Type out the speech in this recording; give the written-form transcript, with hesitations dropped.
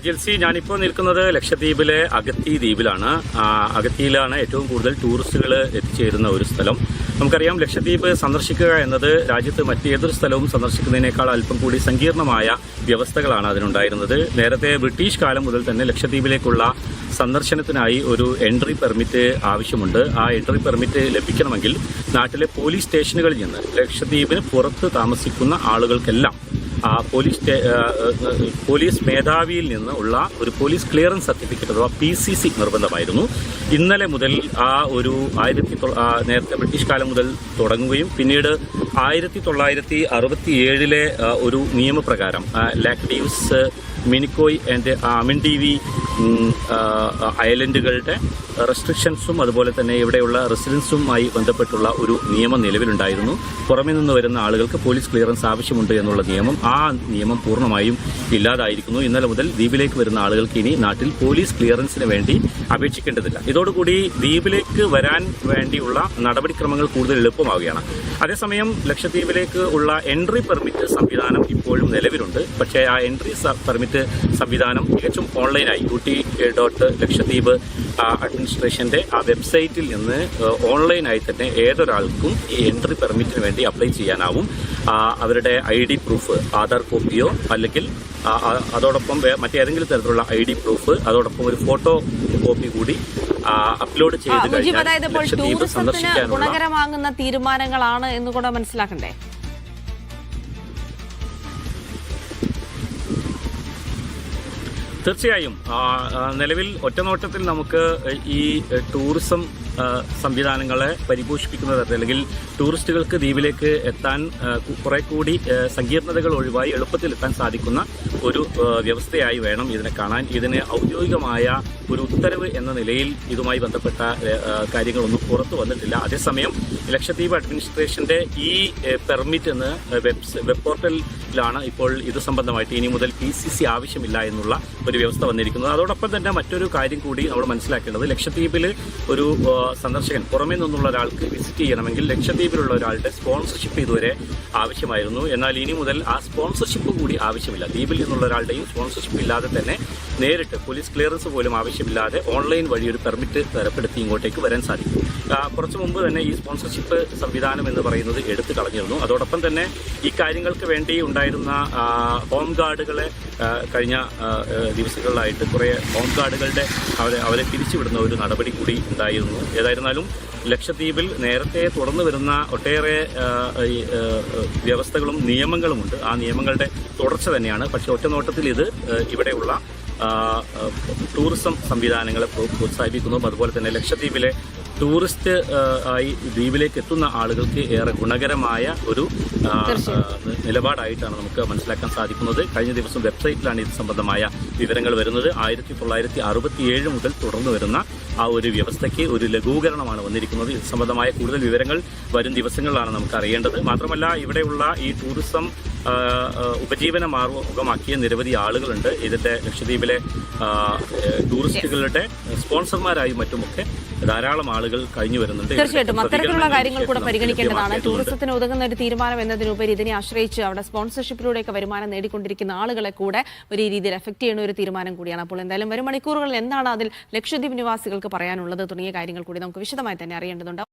ജിൽസി, ഞാനിപ്പോൾ നിൽക്കുന്നത് ലക്ഷദ്വീപിലെ അഗത്തി ദ്വീപിലാണ്. അഗത്തിയിലാണ് ഏറ്റവും കൂടുതൽ ടൂറിസ്റ്റുകൾ എത്തിച്ചേരുന്ന ഒരു സ്ഥലം. നമുക്കറിയാം, ലക്ഷദ്വീപ് സന്ദർശിക്കുക എന്നത് രാജ്യത്ത് മറ്റേതൊരു സ്ഥലവും സന്ദർശിക്കുന്നതിനേക്കാൾ അല്പം കൂടി സങ്കീർണമായ വ്യവസ്ഥകളാണ് അതിനുണ്ടായിരുന്നത്. നേരത്തെ ബ്രിട്ടീഷ് കാലം മുതൽ തന്നെ ലക്ഷദ്വീപിലേക്കുള്ള സന്ദർശനത്തിനായി ഒരു എൻട്രി പെർമിറ്റ് ആവശ്യമുണ്ട്. ആ എൻട്രി പെർമിറ്റ് ലഭിക്കണമെങ്കിൽ നാട്ടിലെ പോലീസ് സ്റ്റേഷനുകളിൽ നിന്ന് ലക്ഷദ്വീപിന് പുറത്ത് താമസിക്കുന്ന ആളുകൾക്കെല്ലാം പോലീസ് മേധാവിയിൽ നിന്ന് ഉള്ള ഒരു പോലീസ് ക്ലിയറൻസ് സർട്ടിഫിക്കറ്റ് അഥവാ PCC നിർബന്ധമായിരുന്നു. ഇന്നലെ മുതൽ ആ ഒരു നേരത്തെ ബ്രിട്ടീഷ് കാലം മുതൽ തുടങ്ങുകയും പിന്നീട് 1967 ഒരു നിയമപ്രകാരം ലാക്ഡീവ്സ്, മിനിക്കോയ് ആൻഡ് അമിൻഡീവി ഐലൻഡുകളുടെ റെസ്ട്രിക്ഷൻസും അതുപോലെ തന്നെ ഇവിടെയുള്ള റെസിഡൻസുമായി ബന്ധപ്പെട്ടുള്ള ഒരു നിയമം നിലവിലുണ്ടായിരുന്നു. പുറമെ നിന്ന് വരുന്ന ആളുകൾക്ക് പോലീസ് ക്ലിയറൻസ് ആവശ്യമുണ്ട് എന്നുള്ള നിയമം, ആ നിയമം പൂർണ്ണമായും ഇല്ലാതായിരിക്കുന്നു. ഇന്നലെ മുതൽ ദ്വീപിലേക്ക് വരുന്ന ആളുകൾക്ക് ഇനി നാട്ടിൽ പോലീസ് ക്ലിയറൻസിന് വേണ്ടി അപേക്ഷിക്കേണ്ടതില്ല. ഇതോടുകൂടി ദ്വീപിലേക്ക് വരാൻ വേണ്ടിയുള്ള നടപടിക്രമങ്ങൾ കൂടുതൽ എളുപ്പമാവുകയാണ്. അതേസമയം ലക്ഷദ്വീപിലേക്ക് ഉള്ള എൻട്രി പെർമിറ്റ് സംവിധാനം ഇപ്പോഴും നിലവിലുണ്ട്. പക്ഷേ ആ എൻട്രി പെർമിറ്റ് സംവിധാനം തികച്ചും ഓൺലൈനായി UT.ലക്ഷദ്വീപ് അഡ്മിനിസ്ട്രേഷന്റെ ആ വെബ്സൈറ്റിൽ നിന്ന് ഓൺലൈനായി തന്നെ ഏതൊരാൾക്കും ഈ എൻട്രി പെർമിറ്റിന് വേണ്ടി അപ്ലൈ ചെയ്യാനാവും. അവരുടെ ID പ്രൂഫ്, ആധാർ കോപ്പിയോ അല്ലെങ്കിൽ അതോടൊപ്പം മറ്റേതെങ്കിലും തരത്തിലുള്ള ID പ്രൂഫ്, അതോടൊപ്പം ഒരു ഫോട്ടോ കോപ്പി കൂടി അപ്ലോഡ് ചെയ്ത് കഴിഞ്ഞാൽ ലക്ഷദ്വീപ് സന്ദർശിക്കാനുള്ള ഗുണകരമാകുന്ന തീരുമാനങ്ങളാണ് എന്ന് കൂടെ മനസ്സിലാക്കണ്ടേ? തീർച്ചയായും നിലവിൽ ഒറ്റനോട്ടത്തിൽ നമുക്ക് ഈ ടൂറിസം സംവിധാനങ്ങളെ പരിപോഷിപ്പിക്കുന്ന തരത്തിൽ അല്ലെങ്കിൽ ടൂറിസ്റ്റുകൾക്ക് ദ്വീപിലേക്ക് എത്താൻ കുറെ കൂടി സങ്കീർണതകൾ ഒഴിവായി എളുപ്പത്തിൽ എത്താൻ സാധിക്കുന്ന ഒരു വ്യവസ്ഥയായി വേണം ഇതിനെ കാണാൻ. ഇതിന് ഔദ്യോഗികമായ ഒരു ഉത്തരവ് എന്ന നിലയിൽ ഇതുമായി ബന്ധപ്പെട്ട കാര്യങ്ങളൊന്നും പുറത്തു വന്നിട്ടില്ല. അതേസമയം ലക്ഷദ്വീപ് അഡ്മിനിസ്ട്രേഷന്റെ ഈ പെർമിറ്റ് എന്ന് വെബ് പോർട്ടലിലാണ് ഇപ്പോൾ ഇത് സംബന്ധമായിട്ട് ഇനി മുതൽ PCC ആവശ്യമില്ല എന്നുള്ള ഒരു വ്യവസ്ഥ വന്നിരിക്കുന്നത്. അതോടൊപ്പം തന്നെ മറ്റൊരു കാര്യം കൂടി നമ്മൾ മനസ്സിലാക്കേണ്ടത്, ലക്ഷദ്വീപിൽ ഒരു സന്ദർശകൻ പുറമേ നിന്നുള്ള ഒരാൾക്ക് വിസിറ്റ് ചെയ്യണമെങ്കിൽ ലക്ഷദ്വീപിലുള്ള ഒരാളുടെ സ്പോൺസർഷിപ്പ് ഇതുവരെ ആവശ്യമായിരുന്നു. എന്നാൽ ഇനി മുതൽ ആ സ്പോൺസർഷിപ്പ് കൂടി ആവശ്യമില്ല. ദ്വീപിൽ നിന്നുള്ള ഒരാളുടെയും സ്പോൺസർഷിപ്പ് ഇല്ലാതെ തന്നെ നേരിട്ട് പോലീസ് ക്ലിയറൻസ് പോലും ആവശ്യമില്ലാതെ ഓൺലൈൻ വഴി ഒരു പെർമിറ്റ് തരപ്പെടുത്തി ഇങ്ങോട്ടേക്ക് വരാൻ സാധിക്കും. കുറച്ചു മുമ്പ് തന്നെ ഈ സ്പോൺസർഷിപ്പ് സംവിധാനം എന്ന് പറയുന്നത് എടുത്തു കളഞ്ഞിരുന്നു. അതോടൊപ്പം തന്നെ ഈ കാര്യങ്ങൾക്ക് വേണ്ടി ഉണ്ടായിരുന്ന ഹോം ഗാർഡുകളെ കഴിഞ്ഞ ദിവസങ്ങളിലായിട്ട് കുറേ ഹോം ഗാർഡുകളുടെ അവരെ പിരിച്ചുവിടുന്ന ഒരു നടപടി കൂടി ഉണ്ടായിരുന്നു. ഏതായിരുന്നാലും ലക്ഷദ്വീപിൽ നേരത്തെ തുടർന്നു വരുന്ന ഒട്ടേറെ വ്യവസ്ഥകളും നിയമങ്ങളുമുണ്ട്. ആ നിയമങ്ങളുടെ തുടർച്ച തന്നെയാണ്. പക്ഷേ ഒറ്റനോട്ടത്തിൽ ഇത് ഇവിടെയുള്ള ടൂറിസം സംവിധാനങ്ങളെ പ്രോത്സാഹിപ്പിക്കുന്നതും അതുപോലെ തന്നെ ലക്ഷദ്വീപിലെ ടൂറിസ്റ്റ് ആയി ദ്വീപിലേക്ക് എത്തുന്ന ആളുകൾക്ക് ഏറെ ഗുണകരമായ ഒരു നിലപാടായിട്ടാണ് നമുക്ക് മനസ്സിലാക്കാൻ സാധിക്കുന്നത്. കഴിഞ്ഞ ദിവസം വെബ്സൈറ്റിലാണ് ഇത് സംബന്ധമായ വിവരങ്ങൾ വരുന്നത്. 1967 മുതൽ തുടർന്നു വരുന്ന ആ ഒരു വ്യവസ്ഥയ്ക്ക് ഒരു ലഘൂകരണമാണ് വന്നിരിക്കുന്നത്. ഇത് സംബന്ധമായ കൂടുതൽ വിവരങ്ങൾ വരും ദിവസങ്ങളിലാണ് നമുക്ക് അറിയേണ്ടത്. മാത്രമല്ല, ഇവിടെയുള്ള ഈ ടൂറിസം ഉപജീവന മാർഗമാക്കിയ നിരവധി ആളുകളുണ്ട്. ഇതിന്റെ ലക്ഷദ്വീപിലെ ടൂറിസ്റ്റുകളുടെ സ്പോൺസർമാരായും മറ്റുമൊക്കെ ധാരാളം ആളുകൾ കഴിഞ്ഞു വരുന്നുണ്ട്. തീർച്ചയായിട്ടും അത്തരത്തിലുള്ള കാര്യങ്ങൾ കൂടെ പരിഗണിക്കേണ്ടതാണ്. ടൂറിസത്തിന് ഉതകുന്ന ഒരു തീരുമാനം എന്നതിനുപരി ഇതിനെ ആശ്രയിച്ച് അവിടെ സ്പോൺസർഷിപ്പിലൂടെയൊക്കെ വരുമാനം നേടിക്കൊണ്ടിരിക്കുന്ന ആളുകളെ കൂടെ ഒരു രീതിയിൽ എഫക്ട് ചെയ്യുന്ന ഒരു തീരുമാനം കൂടിയാണ്. അപ്പോൾ എന്തായാലും വരും മണിക്കൂറുകളിൽ എന്താണ് അതിൽ ലക്ഷദ്വീപ് നിവാസികൾക്ക് പറയാനുള്ളത് തുടങ്ങിയ കാര്യങ്ങൾ കൂടി നമുക്ക് വിശദമായി തന്നെ അറിയേണ്ടതുണ്ട്.